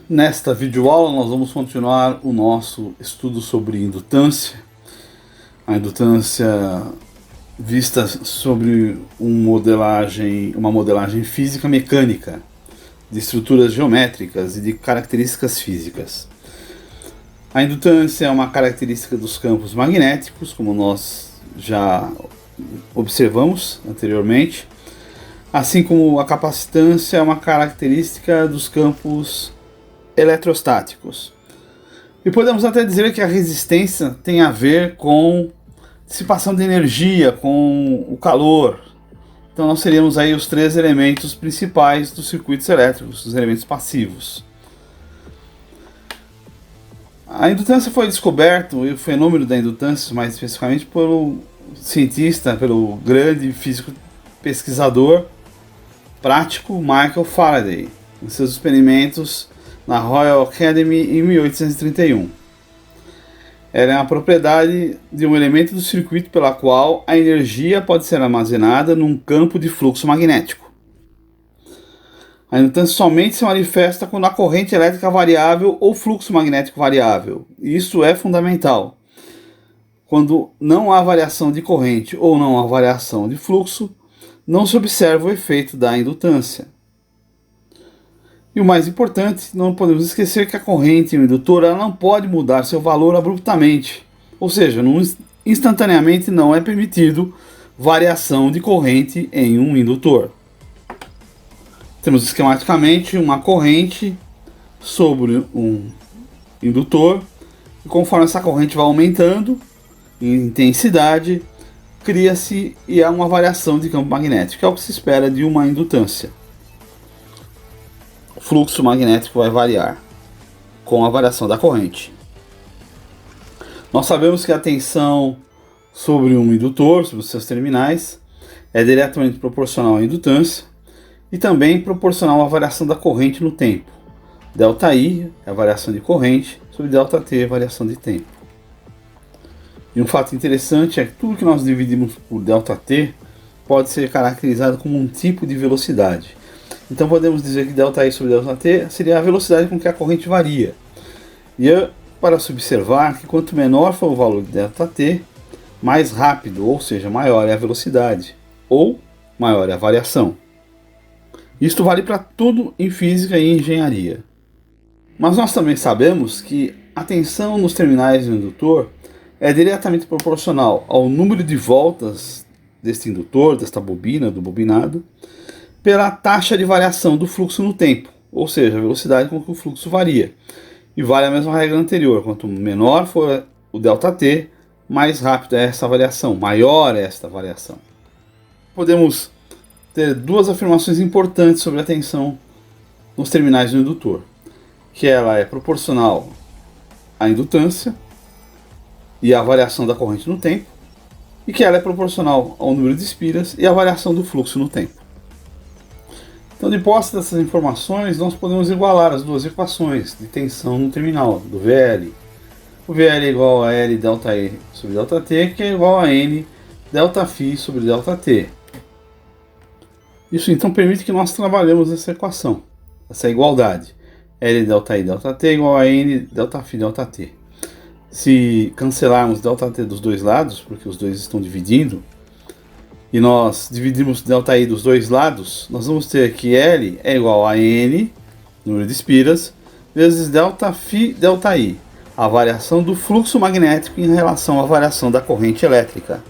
Nesta videoaula nós vamos continuar o nosso estudo sobre indutância. A indutância vista sobre uma modelagem física mecânica de estruturas geométricas e de características físicas. A indutância é uma característica dos campos magnéticos, como nós já observamos anteriormente, assim como a capacitância é uma característica dos campos eletrostáticos. E podemos até dizer que a resistência tem a ver com dissipação de energia, com o calor. Então nós teríamos aí os três elementos principais dos circuitos elétricos, os elementos passivos. A indutância foi descoberto, e o fenômeno da indutância mais especificamente, pelo cientista, pelo grande físico pesquisador prático Michael Faraday, em seus experimentos na Royal Academy em 1831. Ela é a propriedade de um elemento do circuito pela qual a energia pode ser armazenada num campo de fluxo magnético. A indutância somente se manifesta quando a corrente elétrica variável ou fluxo magnético variável. Isso é fundamental. Quando não há variação de corrente ou não há variação de fluxo, não se observa o efeito da indutância. E o mais importante, não podemos esquecer que a corrente em um indutor ela não pode mudar seu valor abruptamente. Ou seja, instantaneamente não é permitido variação de corrente em um indutor. Temos esquematicamente uma corrente sobre um indutor, e conforme essa corrente vai aumentando em intensidade, cria-se e há uma variação de campo magnético, que é o que se espera de uma indutância. O fluxo magnético vai variar com a variação da corrente. Nós sabemos que a tensão sobre um indutor, sobre os seus terminais, é diretamente proporcional à indutância e também proporcional à variação da corrente no tempo. ΔI é a variação de corrente, sobre ΔT é a variação de tempo. E um fato interessante é que tudo que nós dividimos por ΔT pode ser caracterizado como um tipo de velocidade. Então podemos dizer que ΔI sobre ΔT seria a velocidade com que a corrente varia. E para se observar que quanto menor for o valor de ΔT, mais rápido, ou seja, maior é a velocidade, ou maior é a variação. Isto vale para tudo em física e engenharia. Mas nós também sabemos que a tensão nos terminais do indutor é diretamente proporcional ao número de voltas deste indutor, desta bobina, do bobinado, pela taxa de variação do fluxo no tempo, ou seja, a velocidade com que o fluxo varia. E vale a mesma regra anterior, quanto menor for o ΔT, mais rápido é essa variação, maior é esta variação. Podemos ter duas afirmações importantes sobre a tensão nos terminais do indutor, que ela é proporcional à indutância e à variação da corrente no tempo, e que ela é proporcional ao número de espiras e à variação do fluxo no tempo. Então, de posse dessas informações, nós podemos igualar as duas equações de tensão no terminal, do VL. O VL é igual a L ΔE sobre ΔT, que é igual a N ΔΦ sobre ΔT. Isso então permite que nós trabalhemos essa equação, essa igualdade. L ΔI ΔT é igual a N ΔΦ ΔT. Se cancelarmos ΔT dos dois lados, porque os dois estão dividindo, e nós dividimos ΔI dos dois lados, nós vamos ter que L é igual a N, número de espiras, vezes ΔΦ ΔI, a variação do fluxo magnético em relação à variação da corrente elétrica.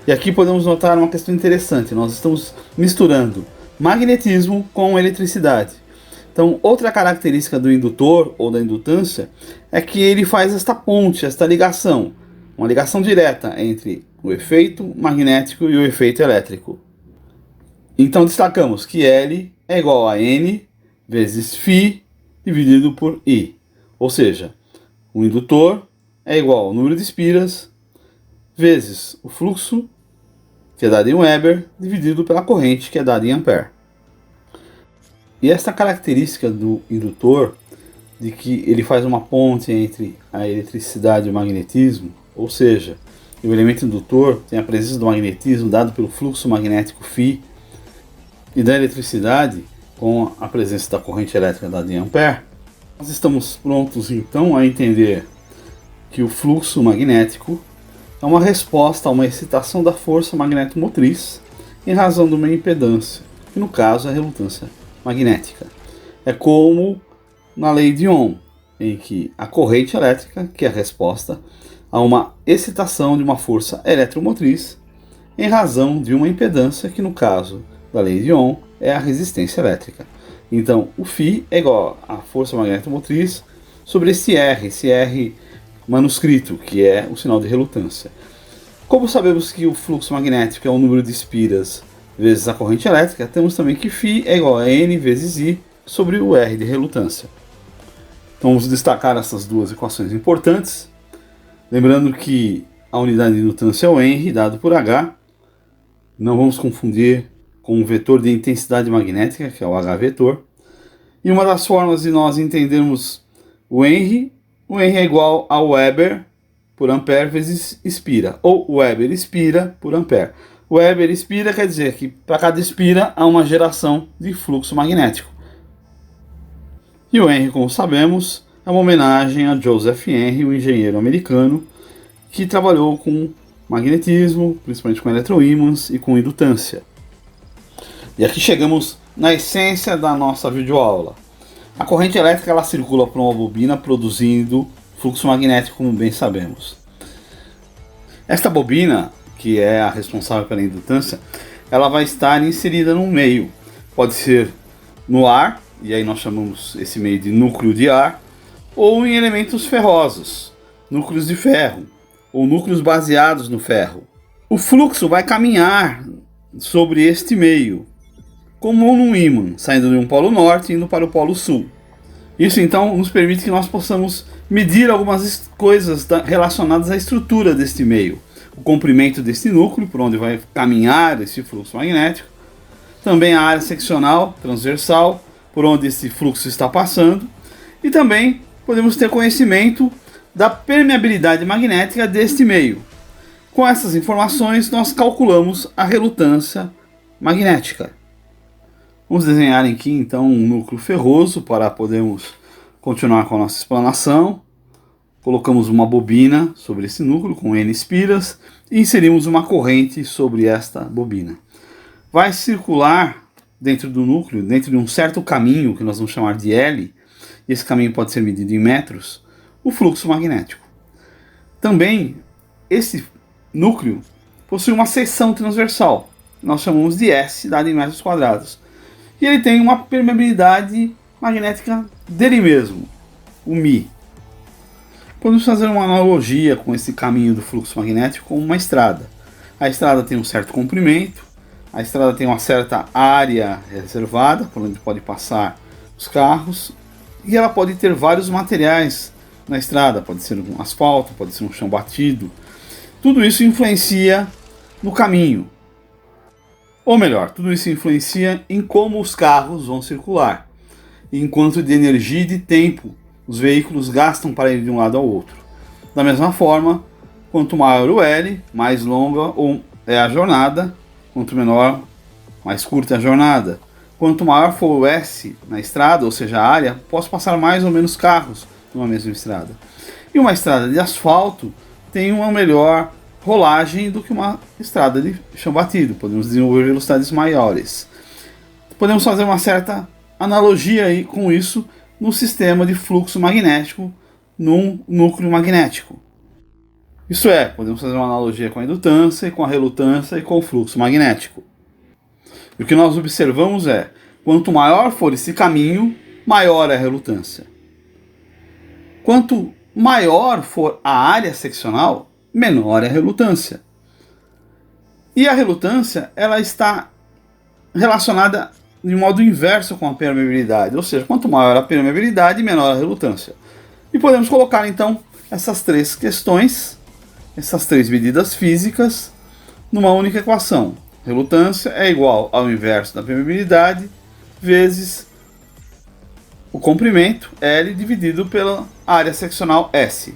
E aqui podemos notar uma questão interessante, nós estamos misturando magnetismo com eletricidade. Então, outra característica do indutor ou da indutância é que ele faz esta ponte, esta ligação, uma ligação direta entre o efeito magnético e o efeito elétrico. Então destacamos que L é igual a N vezes Φ dividido por I. Ou seja, o indutor é igual ao número de espiras vezes o fluxo, que é dado em Weber, dividido pela corrente, que é dada em Ampere. E esta característica do indutor, de que ele faz uma ponte entre a eletricidade e o magnetismo, ou seja, o elemento indutor tem a presença do magnetismo dado pelo fluxo magnético Φ e da eletricidade com a presença da corrente elétrica dada em Ampere, Nós estamos prontos então a entender que o fluxo magnético é uma resposta a uma excitação da força magnetomotriz em razão de uma impedância, que no caso é a relutância magnética. É como na lei de Ohm, em que a corrente elétrica, que é a resposta a uma excitação de uma força eletromotriz em razão de uma impedância, que no caso da lei de Ohm é a resistência elétrica. Então o Φ é igual à força magnetomotriz sobre esse R manuscrito, que é o sinal de relutância. Como sabemos que o fluxo magnético é o número de espiras vezes a corrente elétrica, temos também que Φ é igual a N vezes I sobre o R de relutância. Então vamos destacar essas duas equações importantes, lembrando que a unidade de indutância é o Henry, dado por H. Não vamos confundir com o vetor de intensidade magnética, que é o H-vetor. E uma das formas de nós entendermos o Henry é igual ao Weber por ampere vezes espira, ou Weber espira por ampere. Weber espira quer dizer que para cada espira há uma geração de fluxo magnético. E o Henry, como sabemos, é uma homenagem a Joseph Henry, um engenheiro americano que trabalhou com magnetismo, principalmente com eletroímãs e com indutância. E aqui chegamos na essência da nossa videoaula. A corrente elétrica ela circula por uma bobina produzindo fluxo magnético, como bem sabemos. Esta bobina, que é a responsável pela indutância, ela vai estar inserida num meio. Pode ser no ar, e aí nós chamamos esse meio de núcleo de ar, ou em elementos ferrosos, núcleos de ferro, ou núcleos baseados no ferro. O fluxo vai caminhar sobre este meio, como num ímã, saindo de um polo norte e indo para o polo sul. Isso então nos permite que nós possamos medir algumas coisas relacionadas à estrutura deste meio. O comprimento deste núcleo, por onde vai caminhar esse fluxo magnético. Também a área seccional, transversal, por onde esse fluxo está passando. E também podemos ter conhecimento da permeabilidade magnética deste meio. Com essas informações, nós calculamos a relutância magnética. Vamos desenhar aqui então um núcleo ferroso para podermos continuar com a nossa explanação. Colocamos uma bobina sobre esse núcleo com N espiras e inserimos uma corrente sobre esta bobina. Vai circular dentro do núcleo, dentro de um certo caminho que nós vamos chamar de L, e esse caminho pode ser medido em metros, o fluxo magnético. Também esse núcleo possui uma seção transversal, nós chamamos de S, dada em metros quadrados. E ele tem uma permeabilidade magnética dele mesmo, o μ. Podemos fazer uma analogia com esse caminho do fluxo magnético com uma estrada. A estrada tem um certo comprimento, a estrada tem uma certa área reservada, por onde pode passar os carros, e ela pode ter vários materiais na estrada, pode ser um asfalto, pode ser um chão batido. Tudo isso influencia no caminho. Ou melhor, tudo isso influencia em como os carros vão circular, e em quanto de energia e de tempo os veículos gastam para ir de um lado ao outro. Da mesma forma, quanto maior o L, mais longa é a jornada, quanto menor, mais curta é a jornada. Quanto maior for o S na estrada, ou seja, a área, posso passar mais ou menos carros numa mesma estrada. E uma estrada de asfalto tem uma melhor rolagem do que uma estrada de chão batido. Podemos desenvolver velocidades maiores. Podemos fazer uma certa analogia aí com isso no sistema de fluxo magnético num núcleo magnético. Isso é, podemos fazer uma analogia com a indutância, e com a relutância e com o fluxo magnético. E o que nós observamos é, quanto maior for esse caminho, maior é a relutância. Quanto maior for a área seccional, menor é a relutância. E a relutância, ela está relacionada de modo inverso com a permeabilidade, ou seja, quanto maior a permeabilidade, menor a relutância. E podemos colocar então essas três questões, essas três medidas físicas, numa única equação. Relutância é igual ao inverso da permeabilidade vezes o comprimento L dividido pela área seccional S.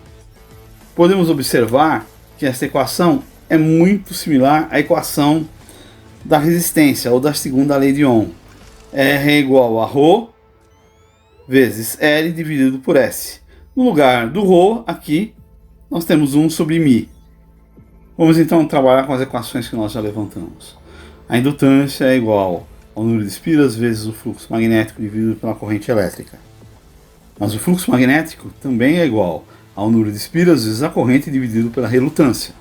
Podemos observar que essa equação é muito similar à equação da resistência ou da segunda lei de Ohm. R é igual a ρ vezes L dividido por S. No lugar do ρ, aqui, nós temos 1 sobre μ. Vamos então trabalhar com as equações que nós já levantamos. A indutância é igual ao número de espiras vezes o fluxo magnético dividido pela corrente elétrica. Mas o fluxo magnético também é igual ao número de espiras vezes a corrente dividido pela relutância.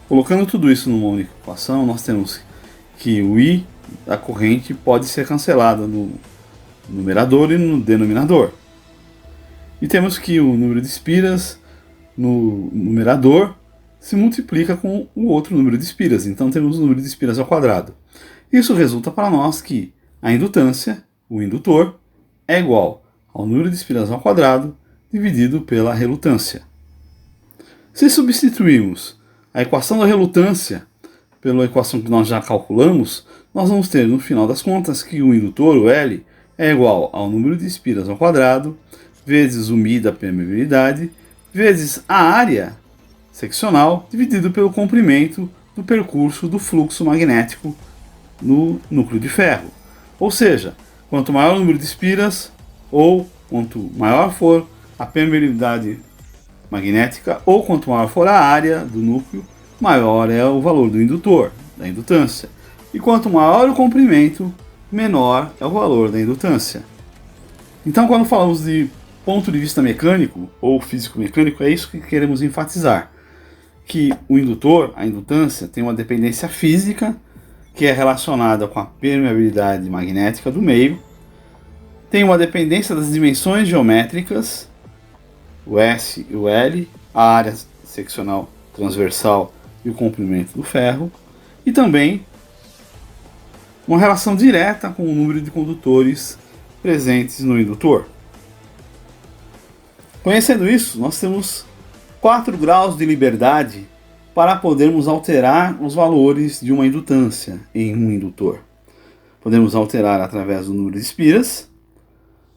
Colocando tudo isso numa única equação, nós temos que o I da corrente pode ser cancelado no numerador e no denominador. E temos que o número de espiras no numerador se multiplica com o outro número de espiras. Então temos o número de espiras ao quadrado. Isso resulta para nós que a indutância, o indutor, é igual ao número de espiras ao quadrado dividido pela relutância. Se substituirmos a equação da relutância pela equação que nós já calculamos, nós vamos ter no final das contas que o indutor, o L, é igual ao número de espiras ao quadrado vezes o μ da permeabilidade vezes a área seccional dividido pelo comprimento do percurso do fluxo magnético no núcleo de ferro. Ou seja, quanto maior o número de espiras, ou quanto maior for a permeabilidade magnética, ou quanto maior for a área do núcleo, maior é o valor do indutor, da indutância. E quanto maior o comprimento, menor é o valor da indutância. Então, quando falamos de ponto de vista mecânico, ou físico-mecânico, é isso que queremos enfatizar. Que o indutor, a indutância, tem uma dependência física, que é relacionada com a permeabilidade magnética do meio, tem uma dependência das dimensões geométricas, o S e o L, a área seccional transversal e o comprimento do ferro, e também uma relação direta com o número de condutores presentes no indutor. Conhecendo isso, nós temos 4 graus de liberdade para podermos alterar os valores de uma indutância em um indutor. Podemos alterar através do número de espiras,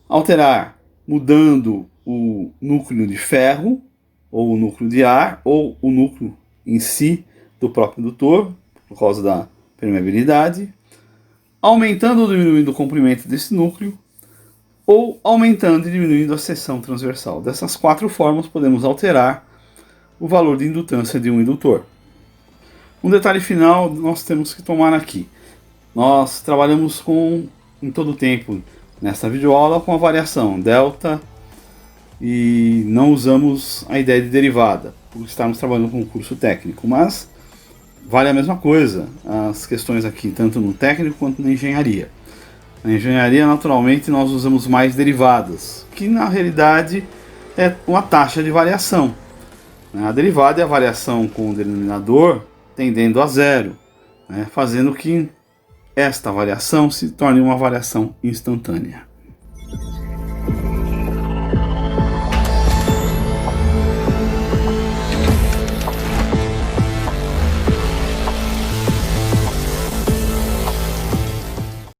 alterar mudando o núcleo de ferro, ou o núcleo de ar, ou o núcleo em si do próprio indutor, por causa da permeabilidade, aumentando ou diminuindo o comprimento desse núcleo, ou aumentando e diminuindo a seção transversal. Dessas 4 formas podemos alterar o valor de indutância de um indutor. Um detalhe final nós temos que tomar aqui. Nós trabalhamos em todo o tempo nesta videoaula com a variação delta e não usamos a ideia de derivada, por estarmos trabalhando com um curso técnico, mas vale a mesma coisa as questões aqui, tanto no técnico quanto na engenharia. Na engenharia, naturalmente, nós usamos mais derivadas, que na realidade é uma taxa de variação. A derivada é a variação com o denominador tendendo a zero, fazendo que esta variação se torne uma variação instantânea.